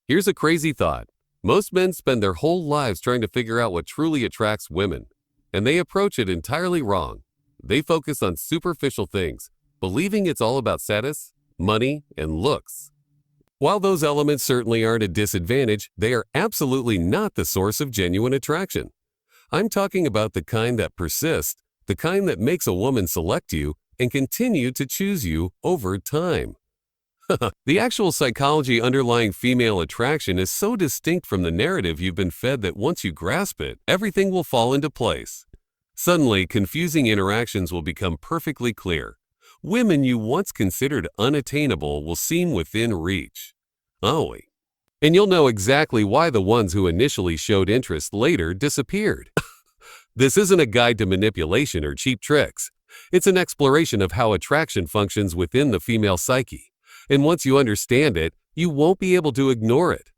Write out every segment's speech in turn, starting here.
Here's a crazy thought. Most men spend their whole lives trying to figure out what truly attracts women, and they approach it entirely wrong. They focus on superficial things, believing it's all about status, money, and looks. While those elements certainly aren't a disadvantage, they are absolutely not the source of genuine attraction. I'm talking about the kind that persists, the kind that makes a woman select you and continue to choose you over time. The actual psychology underlying female attraction is so distinct from the narrative you've been fed that once you grasp it, everything will fall into place. Suddenly, confusing interactions will become perfectly clear. Women you once considered unattainable will seem within reach. Oh, and you'll know exactly why the ones who initially showed interest later disappeared. This isn't a guide to manipulation or cheap tricks. It's an exploration of how attraction functions within the female psyche. And once you understand it, you won't be able to ignore it.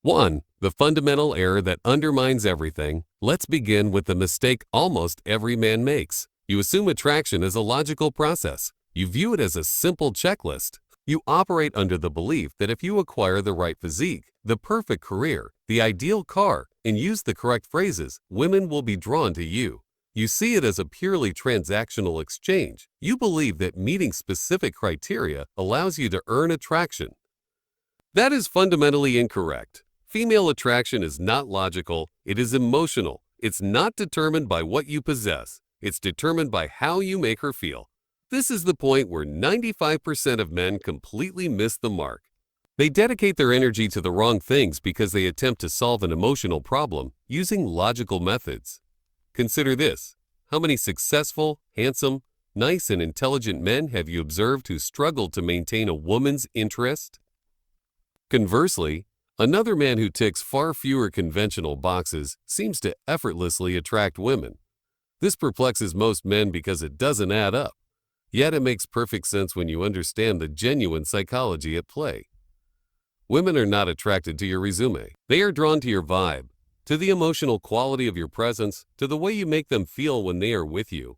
1. The fundamental error that undermines everything. Let's begin with the mistake almost every man makes. You assume attraction is a logical process. You view it as a simple checklist. You operate under the belief that if you acquire the right physique, the perfect career, the ideal car, and use the correct phrases, women will be drawn to you. You see it as a purely transactional exchange. You believe that meeting specific criteria allows you to earn attraction. That is fundamentally incorrect. Female attraction is not logical, it is emotional. It's not determined by what you possess. It's determined by how you make her feel. This is the point where 95% of men completely miss the mark. They dedicate their energy to the wrong things because they attempt to solve an emotional problem using logical methods. Consider this. How many successful, handsome, nice, and intelligent men have you observed who struggled to maintain a woman's interest? Conversely, another man who ticks far fewer conventional boxes seems to effortlessly attract women. This perplexes most men because it doesn't add up. Yet it makes perfect sense when you understand the genuine psychology at play. Women are not attracted to your resume. They are drawn to your vibe, to the emotional quality of your presence, to the way you make them feel when they are with you.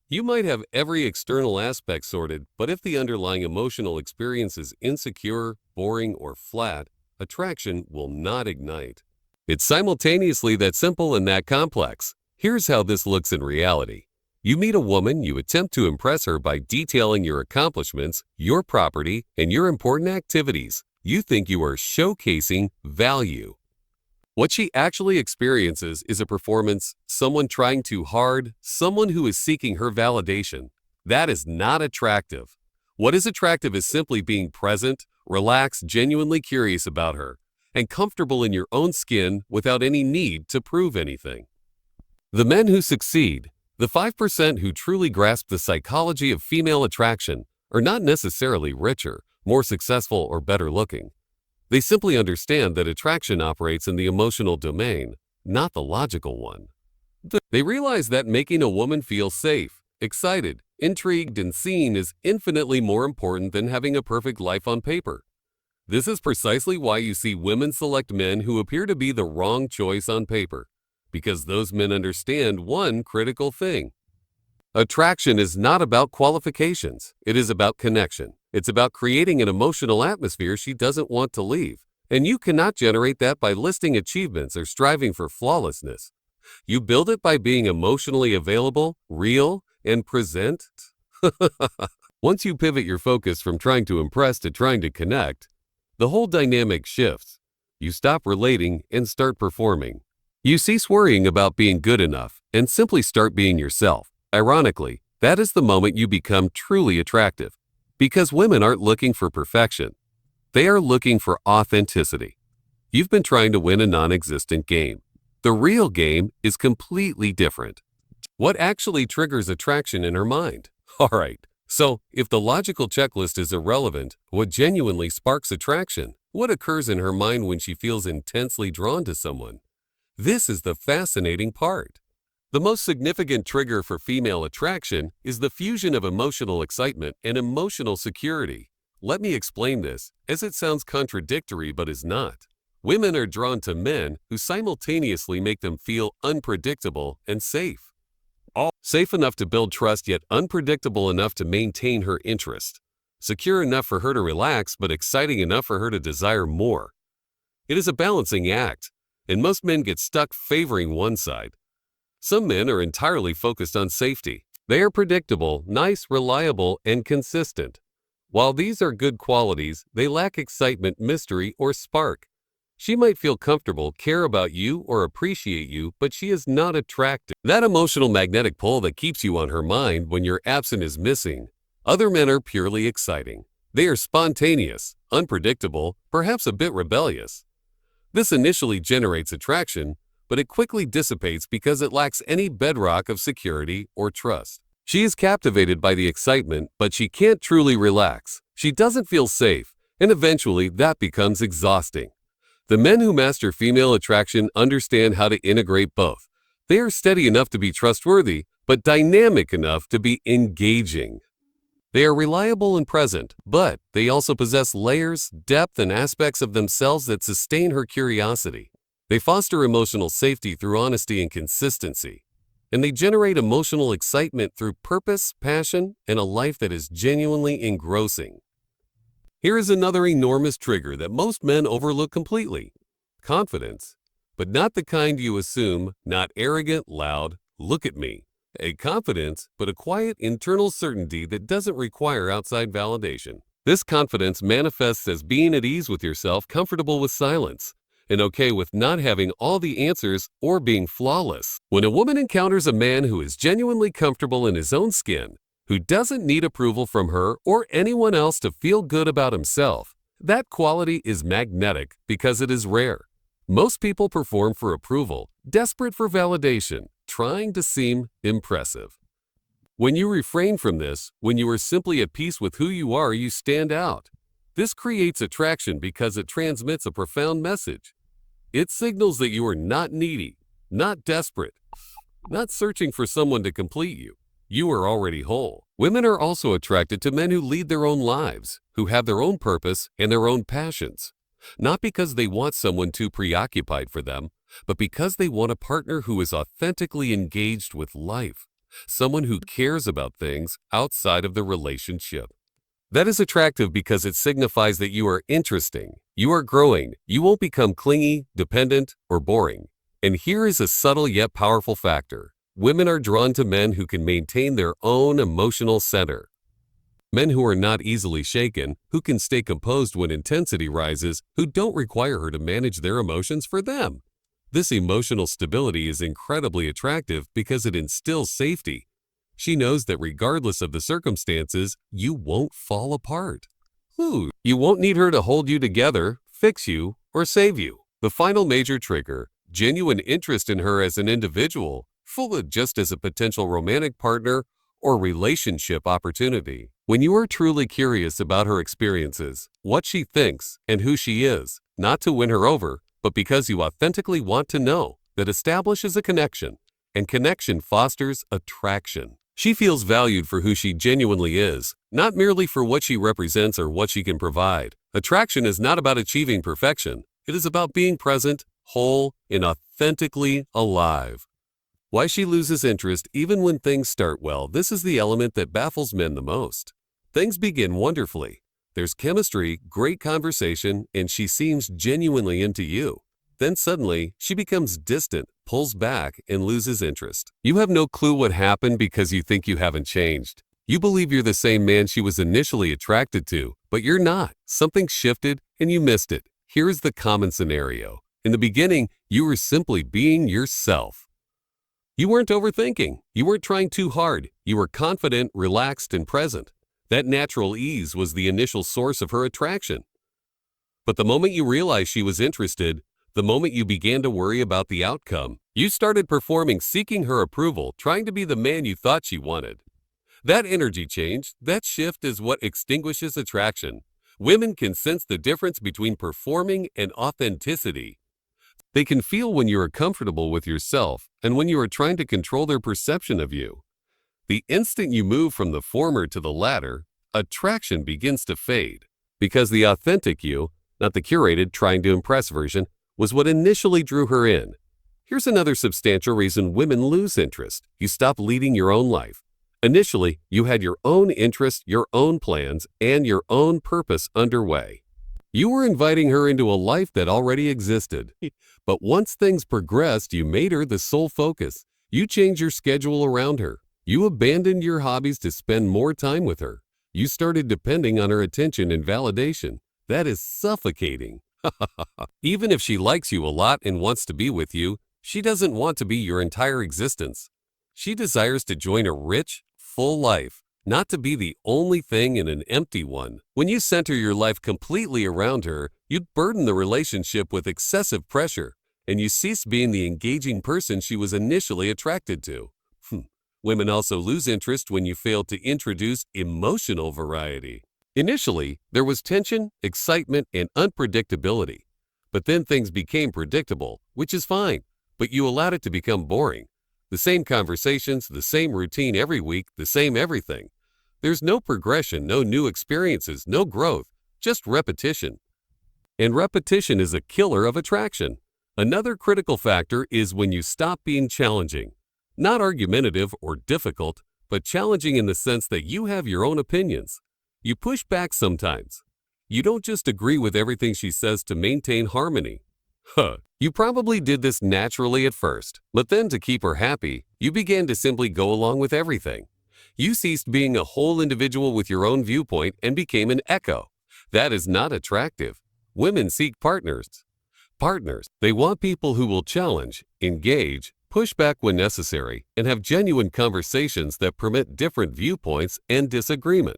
You might have every external aspect sorted, but if the underlying emotional experience is insecure, boring, or flat, attraction will not ignite. It's simultaneously that simple and that complex. Here's how this looks in reality. You meet a woman, you attempt to impress her by detailing your accomplishments, your property, and your important activities. You think you are showcasing value. What she actually experiences is a performance, someone trying too hard, someone who is seeking her validation. That is not attractive. What is attractive is simply being present, relaxed, genuinely curious about her, and comfortable in your own skin without any need to prove anything. The men who succeed, the 5% who truly grasp the psychology of female attraction, are not necessarily richer, more successful, or better looking. They simply understand that attraction operates in the emotional domain, not the logical one. They realize that making a woman feel safe, excited, intrigued, and seen is infinitely more important than having a perfect life on paper. This is precisely why you see women select men who appear to be the wrong choice on paper, because those men understand one critical thing. Attraction is not about qualifications, it is about connection. It's about creating an emotional atmosphere she doesn't want to leave. And you cannot generate that by listing achievements or striving for flawlessness. You build it by being emotionally available, real, and present. Once you pivot your focus from trying to impress to trying to connect, the whole dynamic shifts. You stop relating and start performing. You cease worrying about being good enough and simply start being yourself. Ironically, that is the moment you become truly attractive. Because women aren't looking for perfection. They are looking for authenticity. You've been trying to win a non-existent game. The real game is completely different. What actually triggers attraction in her mind? All right, so if the logical checklist is irrelevant, what genuinely sparks attraction? What occurs in her mind when she feels intensely drawn to someone? This is the fascinating part. The most significant trigger for female attraction is the fusion of emotional excitement and emotional security. Let me explain this, as it sounds contradictory but is not. Women are drawn to men who simultaneously make them feel unpredictable and safe. Safe enough to build trust, yet unpredictable enough to maintain her interest. secure enough for her to relax but exciting enough for her to desire more. It is a balancing act, and most men get stuck favoring one side. Some men are entirely focused on safety. They are predictable, nice, reliable, and consistent. While these are good qualities, they lack excitement, mystery, or spark. She might feel comfortable, care about you, or appreciate you, but she is not attractive. That emotional magnetic pull that keeps you on her mind when you're absent is missing. Other men are purely exciting. They are spontaneous, unpredictable, perhaps a bit rebellious. This initially generates attraction, but it quickly dissipates because it lacks any bedrock of security or trust. She is captivated by the excitement, but she can't truly relax. She doesn't feel safe, and eventually that becomes exhausting. The men who master female attraction understand how to integrate both. They are steady enough to be trustworthy, but dynamic enough to be engaging. They are reliable and present, but they also possess layers, depth, and aspects of themselves that sustain her curiosity. They foster emotional safety through honesty and consistency. And they generate emotional excitement through purpose, passion, and a life that is genuinely engrossing. Here is another enormous trigger that most men overlook completely: confidence. But not the kind you assume, not arrogant, loud, look at me. A confidence, but a quiet internal certainty that doesn't require outside validation. This confidence manifests as being at ease with yourself, comfortable with silence, and okay with not having all the answers or being flawless. When a woman encounters a man who is genuinely comfortable in his own skin, who doesn't need approval from her or anyone else to feel good about himself, that quality is magnetic because it is rare. Most people perform for approval, desperate for validation, trying to seem impressive. When you refrain from this, when you are simply at peace with who you are, you stand out. This creates attraction because it transmits a profound message. It signals that you are not needy, not desperate, not searching for someone to complete you. You are already whole. Women are also attracted to men who lead their own lives, who have their own purpose and their own passions. Not because they want someone too preoccupied for them, but because they want a partner who is authentically engaged with life, someone who cares about things outside of the relationship. That is attractive because it signifies that you are interesting, you are growing, you won't become clingy, dependent, or boring. And here is a subtle yet powerful factor. Women are drawn to men who can maintain their own emotional center. Men who are not easily shaken, who can stay composed when intensity rises, who don't require her to manage their emotions for them. This emotional stability is incredibly attractive because it instills safety. She knows that regardless of the circumstances, you won't fall apart. You won't need her to hold you together, fix you, or save you. The final major trigger, genuine interest in her as an individual, full of just as a potential romantic partner or relationship opportunity. When you are truly curious about her experiences, what she thinks, and who she is, not to win her over, but because you authentically want to know, that establishes a connection, and connection fosters attraction. She feels valued for who she genuinely is, not merely for what she represents or what she can provide. Attraction is not about achieving perfection. It is about being present, whole, and authentically alive. Why she loses interest even when things start well, this is the element that baffles men the most. Things begin wonderfully. There's chemistry, great conversation, and she seems genuinely into you. Then suddenly, she becomes distant, pulls back, and loses interest. You have no clue what happened because you think you haven't changed. You believe you're the same man she was initially attracted to, but you're not. Something shifted and you missed it. Here's the common scenario. In the beginning, you were simply being yourself. You weren't overthinking. You weren't trying too hard. You were confident, relaxed, and present. That natural ease was the initial source of her attraction. But the moment you realized she was interested, the moment you began to worry about the outcome, you started performing, seeking her approval, trying to be the man you thought she wanted. That energy change, that shift is what extinguishes attraction. Women can sense the difference between performing and authenticity. They can feel when you are comfortable with yourself and when you are trying to control their perception of you. The instant you move from the former to the latter, attraction begins to fade, because the authentic you, not the curated, trying to impress version, was what initially drew her in. Here's another substantial reason women lose interest. You stop leading your own life. Initially, you had your own interests, your own plans, and your own purpose underway. You were inviting her into a life that already existed. But once things progressed, you made her the sole focus. You changed your schedule around her. You abandoned your hobbies to spend more time with her. You started depending on her attention and validation. That is suffocating. Even if she likes you a lot and wants to be with you, she doesn't want to be your entire existence. She desires to join a rich, full life, not to be the only thing in an empty one. When you center your life completely around her, you burden the relationship with excessive pressure, and you cease being the engaging person she was initially attracted to. Women also lose interest when you fail to introduce emotional variety. Initially, there was tension, excitement, and unpredictability. But then things became predictable, which is fine, but you allowed it to become boring. The same conversations, the same routine every week, the same everything. There's no progression, no new experiences, no growth, just repetition. And repetition is a killer of attraction. Another critical factor is when you stop being challenging. Not argumentative or difficult, but challenging in the sense that you have your own opinions. You push back sometimes. You don't just agree with everything she says to maintain harmony. You probably did this naturally at first, but then to keep her happy, you began to simply go along with everything. You ceased being a whole individual with your own viewpoint and became an echo. That is not attractive. Women seek partners. They want people who will challenge, engage, push back when necessary, and have genuine conversations that permit different viewpoints and disagreement.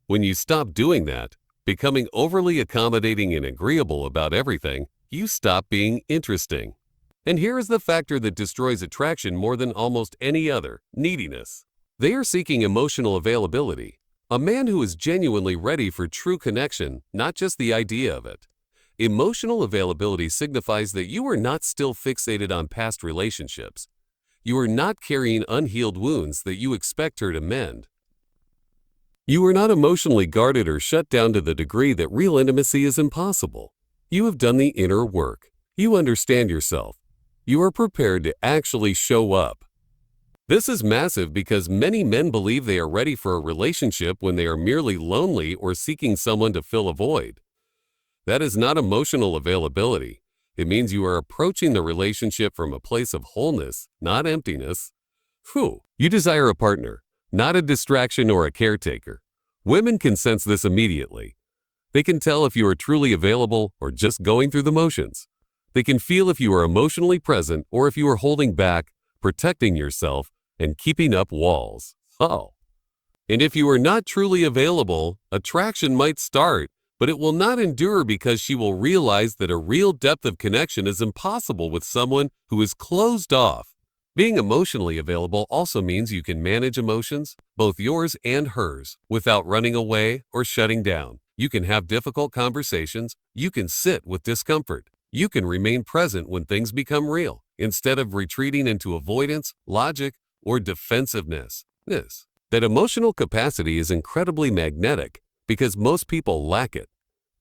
When you stop doing that, becoming overly accommodating and agreeable about everything, you stop being interesting. And here is the factor that destroys attraction more than almost any other: neediness. They are seeking emotional availability. A man who is genuinely ready for true connection, not just the idea of it. Emotional availability signifies that you are not still fixated on past relationships. You are not carrying unhealed wounds that you expect her to mend. You are not emotionally guarded or shut down to the degree that real intimacy is impossible. You have done the inner work. You understand yourself. You are prepared to actually show up. This is massive because many men believe they are ready for a relationship when they are merely lonely or seeking someone to fill a void. That is not emotional availability. It means you are approaching the relationship from a place of wholeness, not emptiness. You desire a partner, not a distraction or a caretaker. Women can sense this immediately. They can tell if you are truly available or just going through the motions. They can feel if you are emotionally present or if you are holding back, protecting yourself, and keeping up walls. And if you are not truly available, attraction might start, but it will not endure because she will realize that a real depth of connection is impossible with someone who is closed off. Being emotionally available also means you can manage emotions, both yours and hers, without running away or shutting down. You can have difficult conversations. You can sit with discomfort. You can remain present when things become real, instead of retreating into avoidance, logic, or defensiveness. That emotional capacity is incredibly magnetic because most people lack it.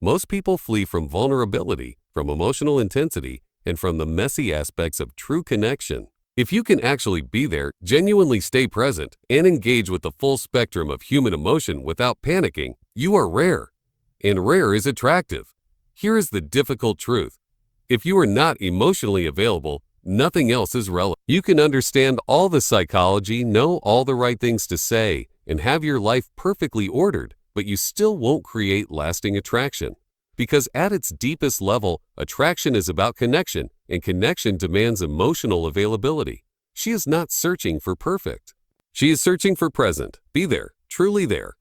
Most people flee from vulnerability, from emotional intensity, and from the messy aspects of true connection. If you can actually be there, genuinely stay present, and engage with the full spectrum of human emotion without panicking, you are rare. And rare is attractive. Here is the difficult truth. If you are not emotionally available, nothing else is relevant. You can understand all the psychology, know all the right things to say, and have your life perfectly ordered, but you still won't create lasting attraction. Because at its deepest level, attraction is about connection, and connection demands emotional availability. She is not searching for perfect. She is searching for present. Be there, truly there.